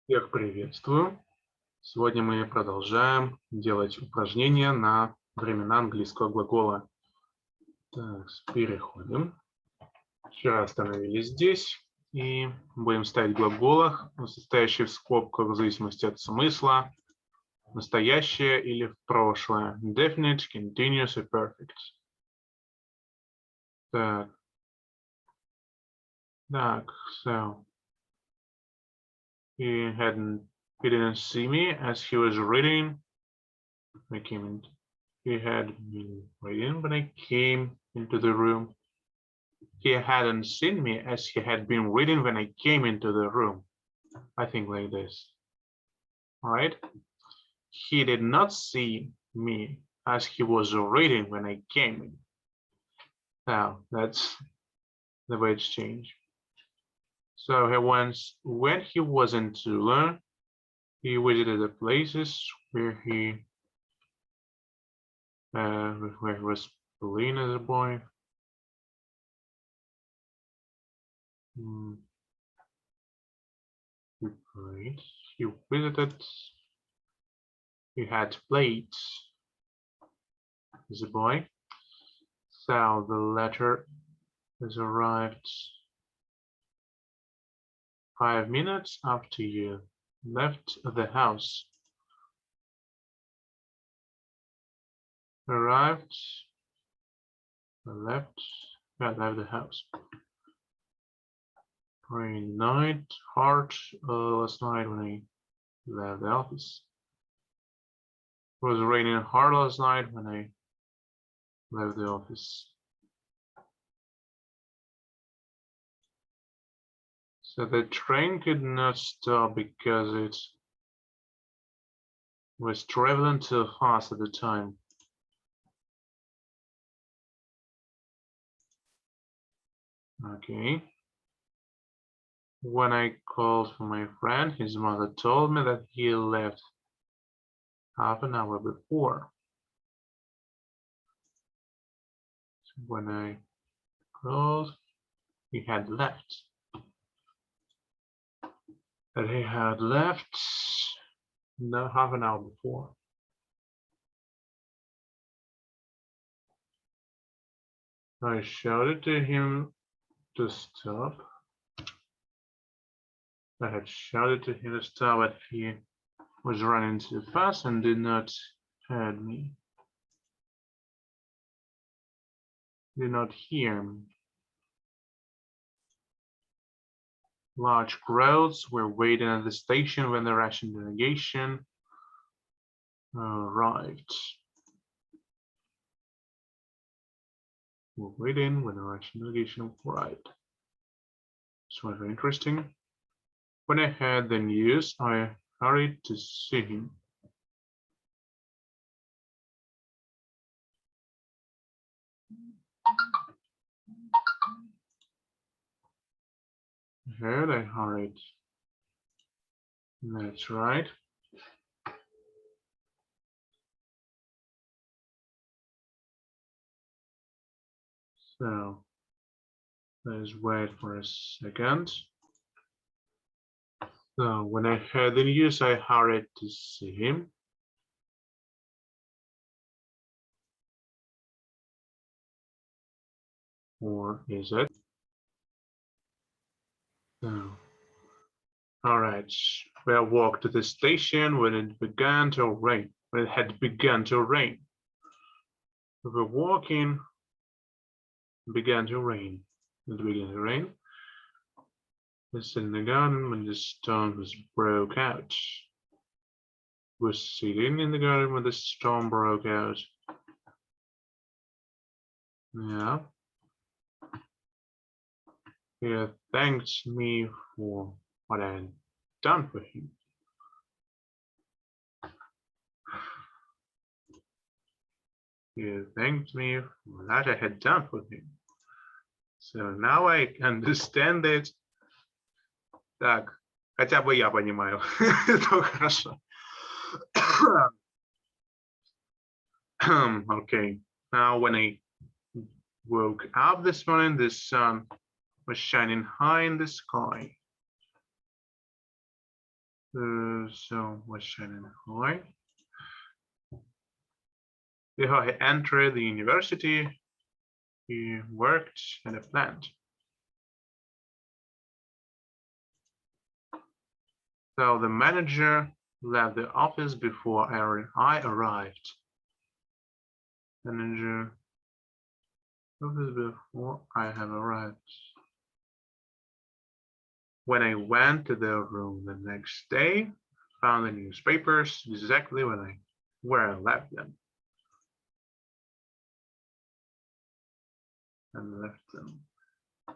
Всех приветствую. Сегодня мы продолжаем делать упражнения на времена английского глагола. Так, переходим. Вчера остановились здесь и будем ставить в глаголах, состоящие в скобках в зависимости от смысла, настоящее или в прошлое. Definite, continuous и perfect. Так, so he didn't see me as he was reading. He had been reading when I came into the room. He hadn't seen me as he had been reading when I came into the room. I think like this. All right. He did not see me as he was reading when I came in. Now that's the way it's changed. So when he was in Tula, he visited the places where he was playing as a boy. He played. He visited. He had played as a boy. So the letter has arrived 5 minutes after you left the house. Left the house. Rainy night, hard last night when I left the office. It was raining hard last night when I left the office. So the train could not stop because it was traveling too fast at the time. Okay. When I called for my friend, his mother told me that he left half an hour before. So when I called, he had left. That he had left half an hour before. I shouted to him to stop. I had shouted to him to stop, but he was running too fast and did not hear me. Did not hear me. Large crowds were waiting at the station when the Russian delegation arrived. We're waiting when the Russian delegation arrived. It's very interesting. When I heard the news, I hurried to see him. I hurried. That's right. So let's wait for a second. So when I heard the news, I hurried to see him. Or is it? So, all right. We walked to the station when it began to rain. When it had begun to rain. We were walking. It began to rain. It began to rain. We was in the garden when the storm broke out. We were sitting in the garden when the storm broke out. Yeah. He thanked me for what I had done for him. He thanked me for that I had done for him. So now I understand it. Так, хотя бы я понимаю. Это хорошо. Okay, now when I woke up this morning, the sun was shining high in the sky. The So was shining light. Before he entered the university, he worked in a plant. So the manager left the office before I arrived. Manager office before I have arrived. When I went to the room the next day, found the newspapers exactly where I left them. And left them.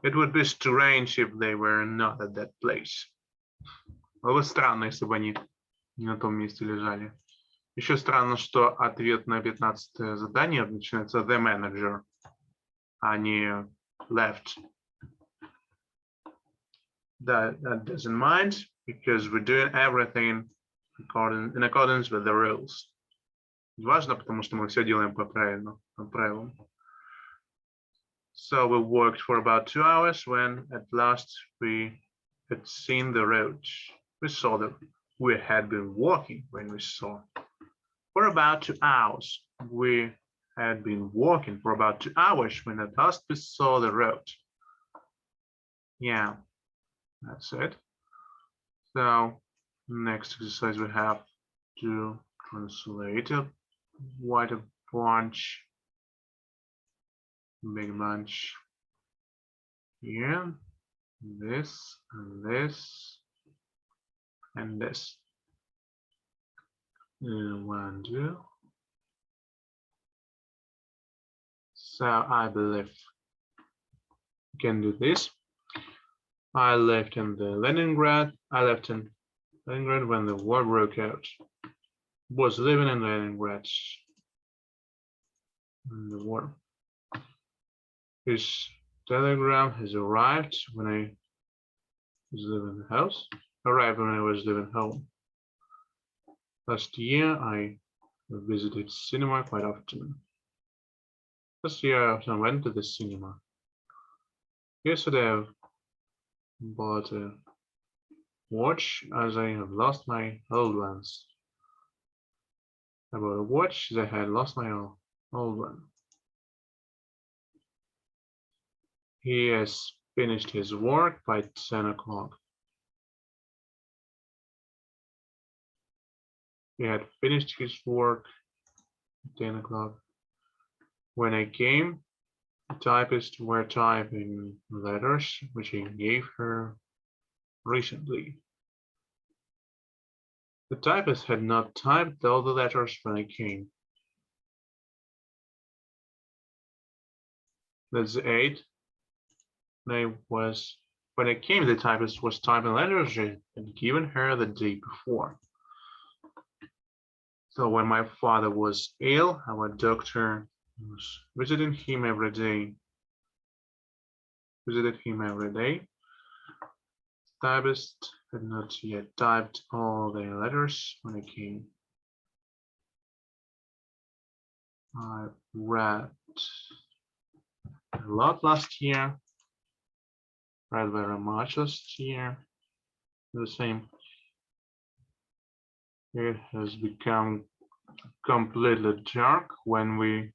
It would be strange if they were not at that place. Было бы странно, если бы они не на том месте лежали. Еще странно, что ответ на 15-е задание начинается the manager, а не left. That doesn't mind, because we're doing everything in accordance with the rules. Важно, потому что мы все делаем по правилам. So we worked for about 2 hours when at last we had seen the road. We saw that we had been walking when we saw. For about 2 hours. We had been walking for about 2 hours when at last we saw the road. Yeah, that's it. So next exercise we have to translate a white bunch, big bunch here, this and this and this. 1, 2. So I believe you can do this. I left in Leningrad when the war broke out. Was living in Leningrad in the war. His telegram has arrived when I was living in the house. Arrived when I was living home. Last year I visited cinema quite often. Last year I often went to the cinema. Yesterday I bought a watch as I have lost my old ones. I bought a watch as I had lost my old one. He has finished his work by 10 o'clock. He had finished his work at 10 o'clock. When I came, the typists were typing letters which he gave her recently. The typist had not typed all the letters when I came. That's 8. When I came, the typist was typing letters she had given her the day before. So when my father was ill, our doctor was visiting him every day. Typist had not yet typed all the letters when I came. I read a lot last year. Read very much last year. The same. It has become completely dark when we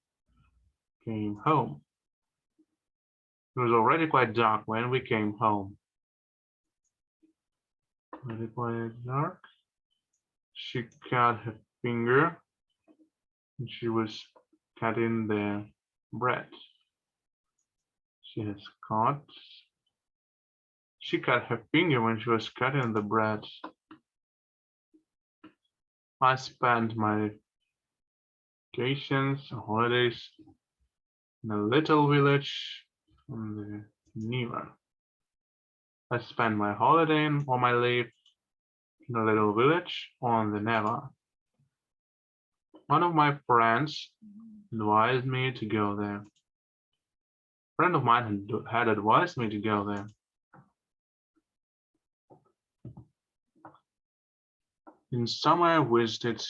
came home. It was already quite dark when we came home. Already quite dark. She cut her finger and she was cutting the bread. She cut her finger when she was cutting the bread. I spent my vacations, holidays in a little village on the Neva. I spent my holiday or my leave in a little village on the Neva. One of my friends advised me to go there. A friend of mine had advised me to go there. In summer, I visited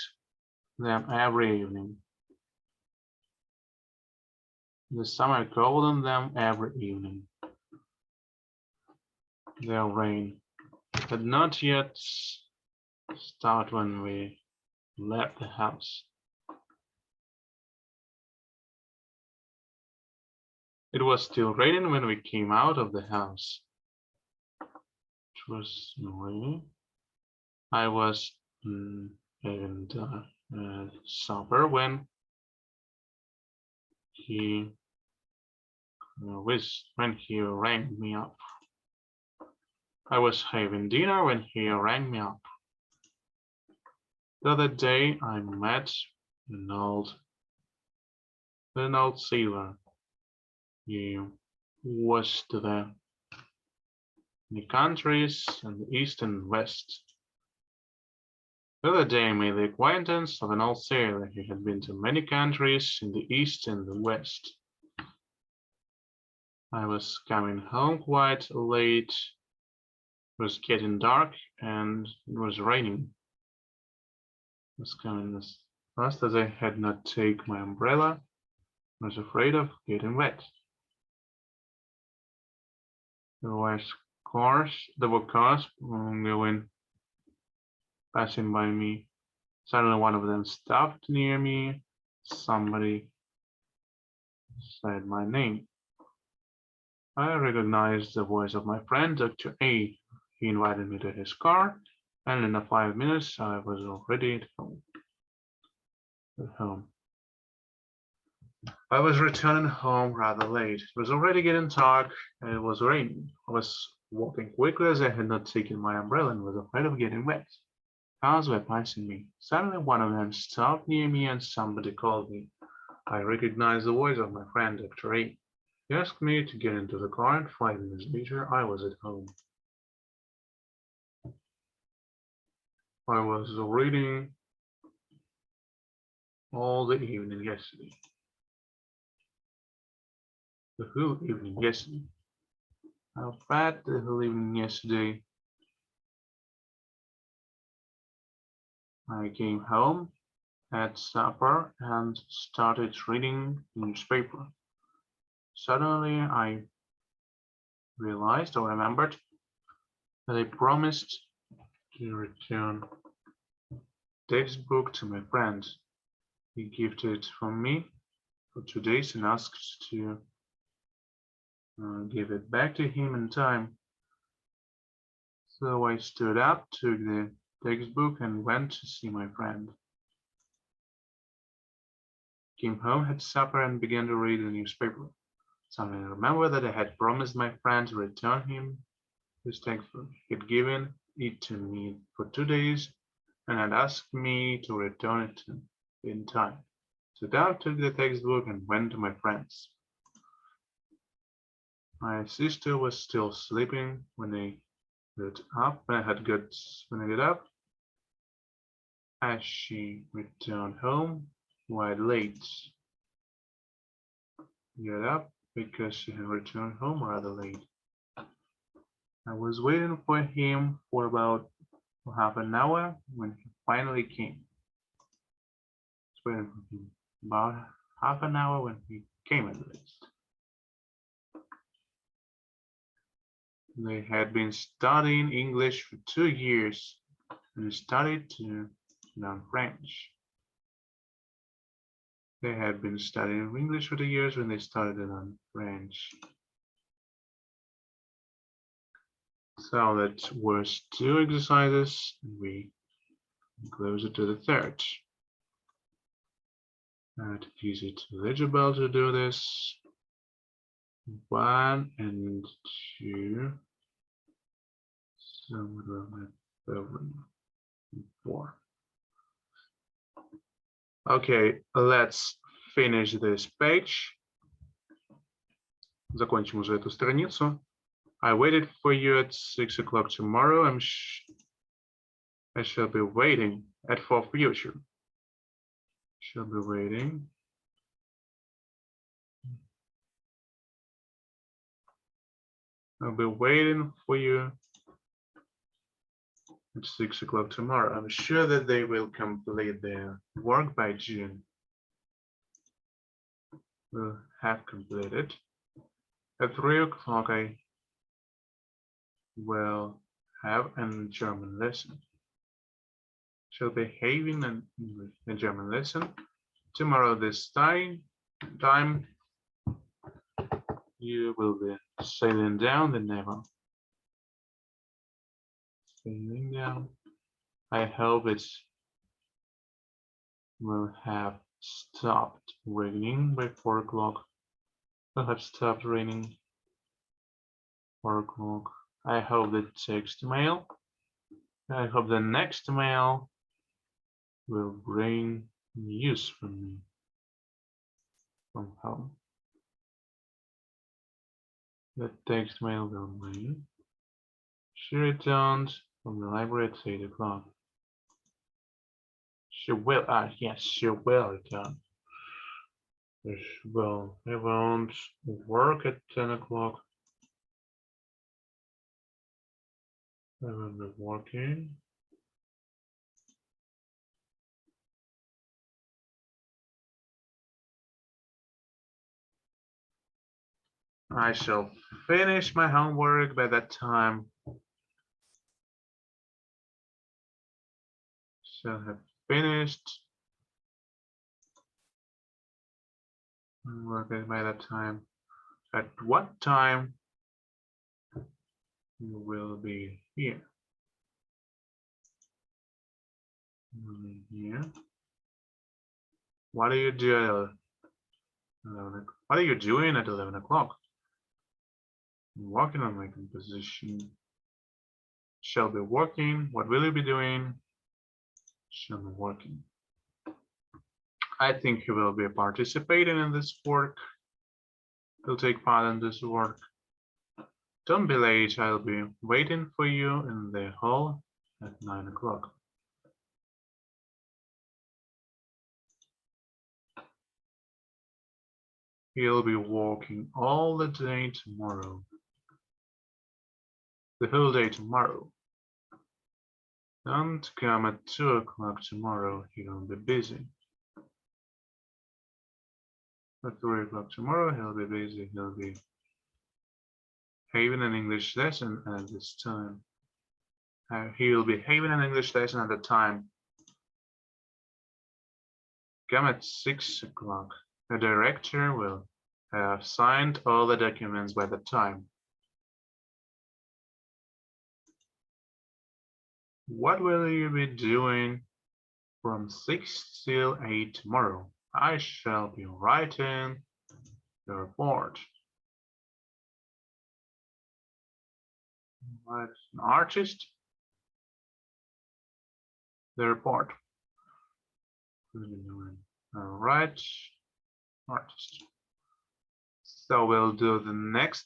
them every evening. In the summer, I called on them every evening. Their rain had not yet start when we left the house. It was still raining when we came out of the house. It was raining. I was having supper when he rang me up. I was having dinner when he rang me up. The other day I met an old sailor. He was to the countries in the east and west. The other day I made the acquaintance of an old sailor. He had been to many countries in the east and the west. I was coming home quite late. It was getting dark and it was raining. I was coming as fast as I had not taken my umbrella. I was afraid of getting wet. There were cars passing by me. Suddenly one of them stopped near me. Somebody said my name. I recognized the voice of my friend, Dr. A. He invited me to his car, and in 5 minutes I was already at home. I was returning home rather late. It was already getting dark and it was raining. I was walking quickly as I had not taken my umbrella and was afraid of getting wet. Cars were passing me. Suddenly one of them stopped near me and somebody called me. I recognized the voice of my friend, Dr. A. He asked me to get into the car and 5 minutes later I was at home. I was reading all the evening yesterday. The whole evening yesterday. I read the whole evening yesterday. I came home, had supper, and started reading the newspaper. Suddenly, I realized or remembered that I promised to return textbook to my friend. He gifted it from me for 2 days and asked to give it back to him in time. So I stood up, took the textbook and went to see my friend. Came home, had supper and began to read the newspaper. Suddenly I remembered that I had promised my friend to return him his textbook. He had given it to me for 2 days and had asked me to return it in time. So I took the textbook and went to my friend's. My sister was still sleeping when I got up. When I got up, as she returned home quite late. Got up because she had returned home rather late. I was waiting for him for about half an hour when he finally came. I was waiting for him about half an hour when he came at least. They had been studying English for 2 years and started to learn French. They had been studying English for 2 years when they started to learn French. So that was 2 exercises, and we closer to the third. Is it legible to do this? 1 and 2. So what about 4? Okay, let's finish this page. Закончим уже эту страницу. I waited for you at 6 o'clock tomorrow. I shall be waiting at for future. Shall be waiting. I'll be waiting for you at 6 o'clock tomorrow. I'm sure that they will complete their work by June. Will have completed. At 3 o'clock, I will have a German lesson. shall be having a German lesson. Tomorrow this time you will be sailing down the Neva. Sailing down. I hope it will have stopped raining by 4 o'clock. Will have stopped raining 4 o'clock. I hope the text mail. I hope the next mail will bring news from me from home. The text mail will bring. She returned from the library at 8 o'clock. She will, yes, she will return. She will. I won't work at 10 o'clock. I will be working. I shall finish my homework by that time. Shall have finished work by that time. At what time you will be here? Here. What are you doing? What are you doing at 11 o'clock? Working on my composition. Shall be working. What will you be doing? Shall be working. I think you will be participating in this work. You'll take part in this work. Don't be late. I'll be waiting for you in the hall at 9 o'clock. He'll be working all the day tomorrow. The whole day tomorrow. Don't come at 2 o'clock tomorrow. He'll be busy. At 3 o'clock tomorrow, he'll be busy. He'll be having an English lesson at this time. He will be having an English lesson at the time. Come at 6 o'clock. The director will have signed all the documents by the time. What will you be doing from 6 till 8 tomorrow? I shall be writing the report. What an artist? The report. All right, artist. So we'll do the next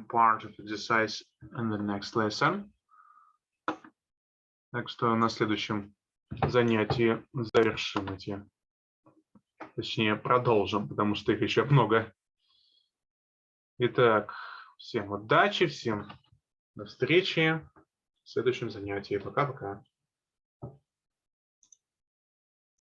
part of exercise in the next lesson. Так что на следующем занятии завершим эти, точнее продолжим, потому что их еще много. Итак, всем удачи, всем до встречи в следующем занятии. Пока-пока.